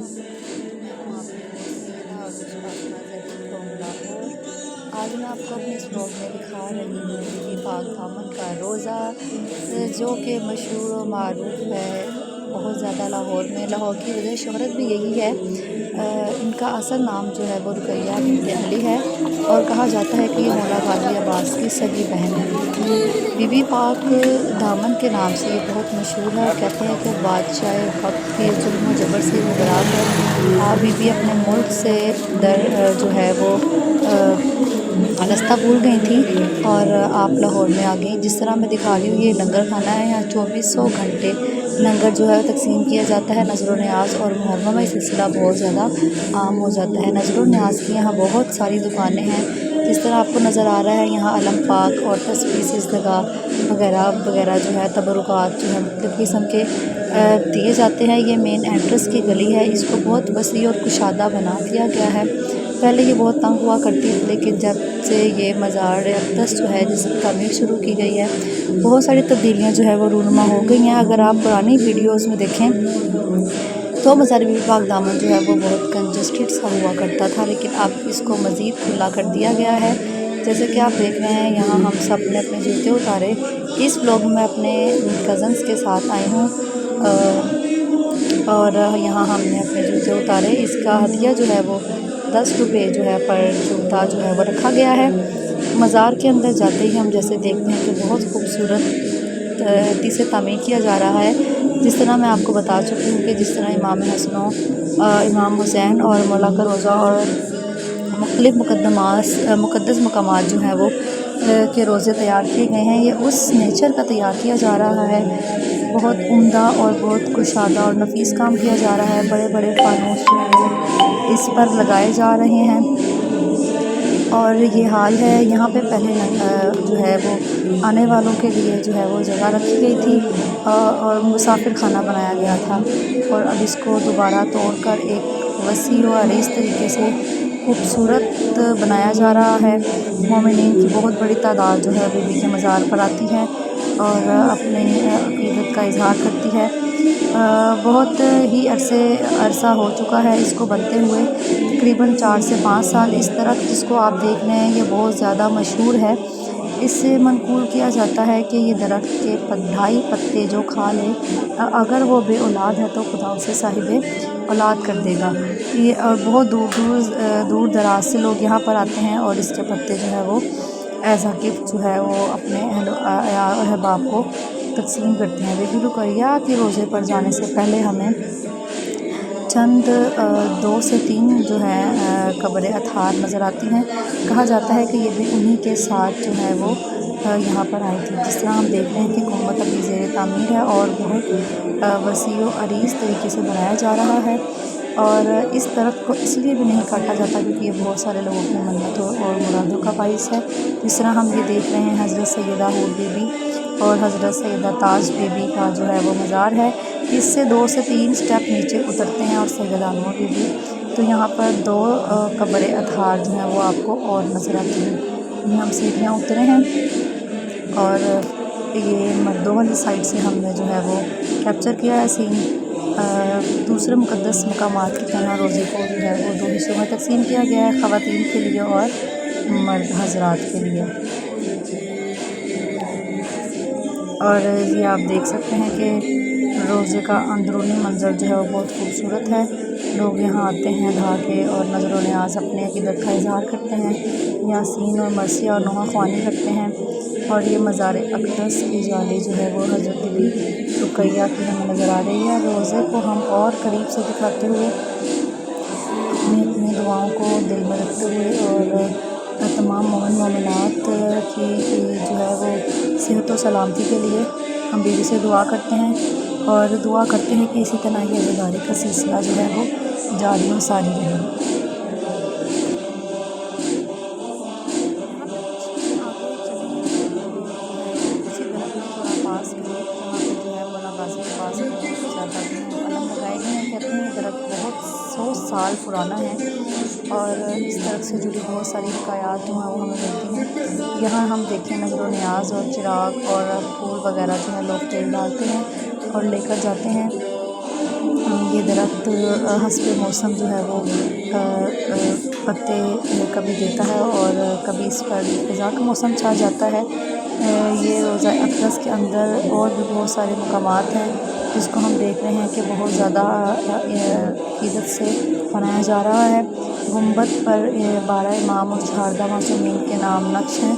آج میں آپ کو اپنے اس بلاگ میں دکھا رہی ہوں بی بی پاک دامن کا روزہ، جو کہ مشہور و معروف ہے بہت زیادہ لاہور میں۔ لاہور کی وجہ شہرت بھی یہی ہے۔ ان کا اصل نام جو ہے وہ رقیہ بنت علی ہے، اور کہا جاتا ہے کہ یہ مولا غازی عباس کی سگی بہن ہے۔ بی بی پاک دامن کے نام سے یہ بہت مشہور ہے۔ کہتے ہیں کہ بادشاہ وقت کے ظلم و جبر سے وہ برات ہے۔ آپ بی بی اپنے ملک سے جو ہے وہ راستہ بھول گئی تھیں اور آپ لاہور میں آ گئیں۔ جس طرح میں دکھا رہی ہوں، یہ لنگر خانہ ہے۔ یہاں 2400 گھنٹے لنگر جو ہے تقسیم کیا جاتا ہے۔ نظر و نیاز اور محرمہ میں سلسلہ بہت زیادہ عام ہو جاتا ہے۔ نظر و نیاز کی یہاں بہت ساری دکانیں ہیں، جس طرح آپ کو نظر آ رہا ہے۔ یہاں علم پاک اور تصویر سیزدگاہ وغیرہ وغیرہ جو ہے تبرکات جو ہے مختلف قسم کے دیے جاتے ہیں۔ یہ مین انٹرنس کی گلی ہے، اس کو بہت وسیع اور کشادہ بنا دیا گیا ہے۔ پہلے یہ بہت تنگ ہوا کرتی تھی، لیکن جب سے یہ مزار اقدس جو ہے جس کی تعمیر شروع کی گئی ہے، بہت ساری تبدیلیاں جو ہے وہ رونما ہو گئی ہیں۔ اگر آپ پرانی ویڈیوز میں دیکھیں تو مزار بی بی پاک دامن جو ہے وہ بہت کنجسٹڈ سا ہوا کرتا تھا، لیکن اب اس کو مزید کھلا کر دیا گیا ہے۔ جیسے کہ آپ دیکھ رہے ہیں، یہاں ہم سب نے اپنے جوتے اتارے۔ اس ولاگ میں اپنے کزنس کے ساتھ آئی ہوں، اور یہاں ہم نے اپنے جوتے اتارے۔ اس کا ہدیہ جو ہے وہ 10 روپے جو ہے پر جوتا جو ہے وہ رکھا گیا ہے۔ مزار کے اندر جاتے ہی ہم جیسے دیکھتے ہیں کہ بہت خوبصورت سے تعمیر کیا جا رہا ہے۔ جس طرح میں آپ کو بتا چکی ہوں کہ جس طرح امام حسن و امام حسین اور مولا کا روضہ اور مختلف مقدس مقامات جو ہیں وہ کے روزے تیار کیے گئے ہیں، یہ اس نیچر کا تیار کیا جا رہا ہے۔ بہت عمدہ اور بہت کشادہ اور نفیس کام کیا جا رہا ہے۔ بڑے بڑے فانوس جو ہیں وہ اس پر لگائے جا رہے ہیں، اور یہ حال ہے۔ یہاں پہ پہلے جو ہے وہ آنے والوں کے لیے جو ہے وہ جگہ رکھی گئی تھی، اور مسافر خانہ بنایا گیا تھا، اور اب اس کو دوبارہ توڑ کر ایک وسیع و عریض طریقے سے خوبصورت بنایا جا رہا ہے۔ مومنین کی بہت بڑی تعداد جو ہے بی بی کے مزار پر آتی ہے اور اپنے عقیدت کا اظہار کرتی ہے۔ بہت ہی عرصہ ہو چکا ہے اس کو بنتے ہوئے، تقریباً 4 سے 5 سال۔ اس درخت جس کو آپ دیکھ رہے ہیں یہ بہت زیادہ مشہور ہے۔ اس سے منقول کیا جاتا ہے کہ یہ درخت کے 2.5 پتے جو کھا لے، اگر وہ بے اولاد ہے تو خدا اسے صاحب اولاد کر دے گا۔ یہ بہت دور دراز سے لوگ یہاں پر آتے ہیں، اور اس کے پتے جو ہے وہ ایز اے گفٹ جو ہے وہ اپنے اہل و احباب کو تقسیم کرتے ہیں۔ بی بی رقیہ کے روزے پر جانے سے پہلے ہمیں چند 2 سے 3 جو ہے قبر اطہار نظر آتی ہیں۔ کہا جاتا ہے کہ یہ بھی انہی کے ساتھ جو ہے وہ یہاں پر آئی تھی۔ جس طرح ہم دیکھ رہے ہیں کہ گنبد ابھی زیر تعمیر ہے اور بہت وسیع و عریض طریقے سے بنایا جا رہا ہے، اور اس درخت کو اس لیے بھی نہیں کاٹا جاتا کیونکہ یہ بہت سارے لوگوں کی منتوں اور مرادوں کا باعث ہے۔ جس طرح ہم یہ دیکھ رہے ہیں حضرت سیدہ حور بی بی اور حضرت سیدہ تاج بی بی کا جو ہے وہ مزار ہے۔ اس سے 2 سے 3 سٹیپ نیچے اترتے ہیں اور سیدہ نور بی بی، تو یہاں پر 2 قبر اطہار جو ہیں وہ آپ کو اور نظر آتی ہیں۔ یہ ہم سیڑھیاں اترے ہیں، اور یہ مردوں والی سائڈ سے ہم نے جو ہے وہ کیپچر کیا ہے سین۔ دوسرے مقدس مقامات کی طرح روزے کو جو ہے وہ 2 حصوں میں تقسیم کیا گیا ہے، خواتین کے لیے اور مرد حضرات کے لیے۔ اور یہ آپ دیکھ سکتے ہیں کہ روزے کا اندرونی منظر جو ہے وہ بہت خوبصورت ہے۔ لوگ یہاں آتے ہیں نہا کے اور نظر و نیاز اپنے عقیدت کا اظہار کرتے ہیں، یاسین اور مرثیہ اور نوحہ خوانی کرتے ہیں۔ اور یہ مزار اقدس کی جالی جو ہے وہ حضرت بی بی رقیہ کی ہمیں نظر آ رہی ہے۔ روزے کو ہم اور قریب سے دکھاتے ہوئے، اپنی دعاؤں کو دل میں رکھتے ہوئے، اور تمام مومن مومنات کی جو ہے وہ صحت و سلامتی کے لیے ہم بی بی سے دعا کرتے ہیں، اور دعا کرتے ہیں کہ اسی طرح یہ عزاداری کا سلسلہ جو ہے وہ جاری و ساری رہے۔ یہاں پہ کچھ آگے چلیں جو ہے اسی درخت کے تھوڑا پاس قریب، جہاں پہ جو ہے مولا غازی عباس کے بہت زیادہ جو ہے علم لگائے گئے ہیں۔ کہتے ہیں یہ درخت بہت 100 سال پرانا ہے، اور اس درخت سے جڑی بہت ساری حکایات جو ہیں وہ ہمیں ملتی ہیں۔ یہاں ہم دیکھیں نظر و نیاز اور چراغ اور پھول وغیرہ جو ہے لوگ تیل ڈالتے ہیں اور لے کر جاتے ہیں۔ یہ درخت حسب موسم جو ہے وہ پتے کبھی دیتا ہے اور کبھی اس پر خزاں کا موسم چھا جاتا ہے۔ یہ روضہ اقدس کے اندر اور بھی بہت سارے مقامات ہیں جس کو ہم دیکھ رہے ہیں کہ بہت زیادہ عقیدت سے بنایا جا رہا ہے۔ گنبد پر 12 امام اور 14 معصومین کے نام نقش ہیں۔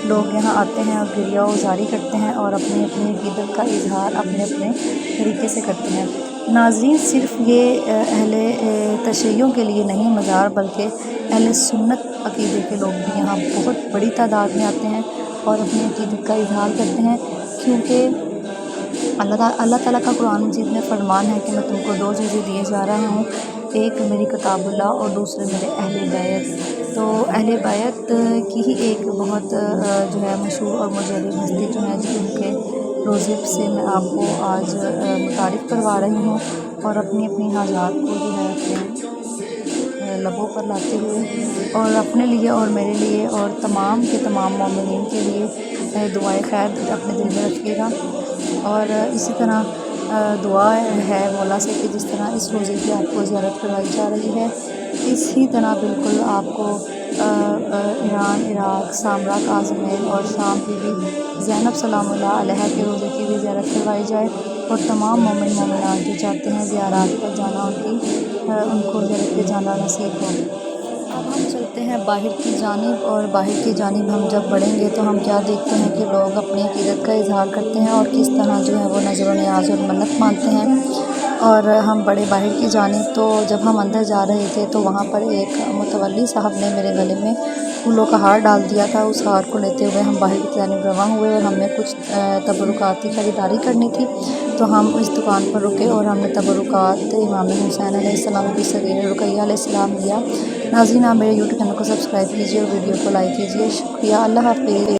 لوگ یہاں آتے ہیں اور گریہ وزاری کرتے ہیں اور اپنی اپنی عقیدت کا اظہار اپنے اپنے طریقے سے کرتے ہیں۔ ناظرین، صرف یہ اہل تشیعوں کے لیے نہیں مزار بلکہ اہل سنت عقیدے کے لوگ بھی یہاں بہت بڑی تعداد میں آتے ہیں اور اپنی عقیدت کا اظہار کرتے ہیں، کیونکہ اللہ تعالیٰ کا قرآن مجید میں فرمان ہے کہ میں تم کو 2 چیزیں دیے جا رہا ہوں، ایک میری کتاب اللہ اور دوسرے میرے اہل بیت۔ تو اہل بیت کی ہی ایک بہت جو ہے مشہور اور مجرب ہستی جو ہے جن کے روزے سے میں آپ کو آج متعارف کروا رہی ہوں، اور اپنی اپنی حاجات کو جو ہے اپنے لبوں پر لاتے ہوئے اور اپنے لیے اور میرے لیے اور تمام کے تمام مومنین کے لیے دعائے خیر اپنے دل میں رکھیے گا۔ اور اسی طرح دعا ہے مولا سے کہ جس طرح اس روزے کی آپ کو زیارت کروائی جا رہی ہے، اسی طرح بالکل آپ کو ایران، عراق، سامراء کاظمین اور شام کی بھی زینب سلام اللہ علیہ کے روزے کی بھی زیارت کروائی جائے، اور تمام مومن مومنات جو چاہتے ہیں زیارات پر جانا ان کو زیارت پہ جانا نصیب ہو۔ اب ہم چلتے ہیں باہر کی جانب، اور باہر کی جانب ہم جب بڑھیں گے تو ہم کیا دیکھتے ہیں کہ لوگ اپنی عقیدت کا اظہار کرتے ہیں اور کس طرح جو ہے وہ نظر و نیاز اور منت مانتے ہیں۔ اور ہم بڑے باہر کی جانب، تو جب ہم اندر جا رہے تھے تو وہاں پر ایک متولی صاحب نے میرے گلے میں پھولوں کا ہار ڈال دیا تھا۔ اس ہار کو لیتے ہوئے ہم باہر کی جانب رواں ہوئے اور ہمیں کچھ تبرکات کی خریداری کرنی تھی، تو ہم اس دکان پر رکے اور ہم نے تبرکات امام حسین علیہ السلام کی صغیر رقیہ علیہ السلام لیا۔ ناظرین، آپ میرے یوٹیوب چینل کو سبسکرائب کیجیے اور ویڈیو کو لائک کیجیے۔ شکریہ، اللہ حافظ۔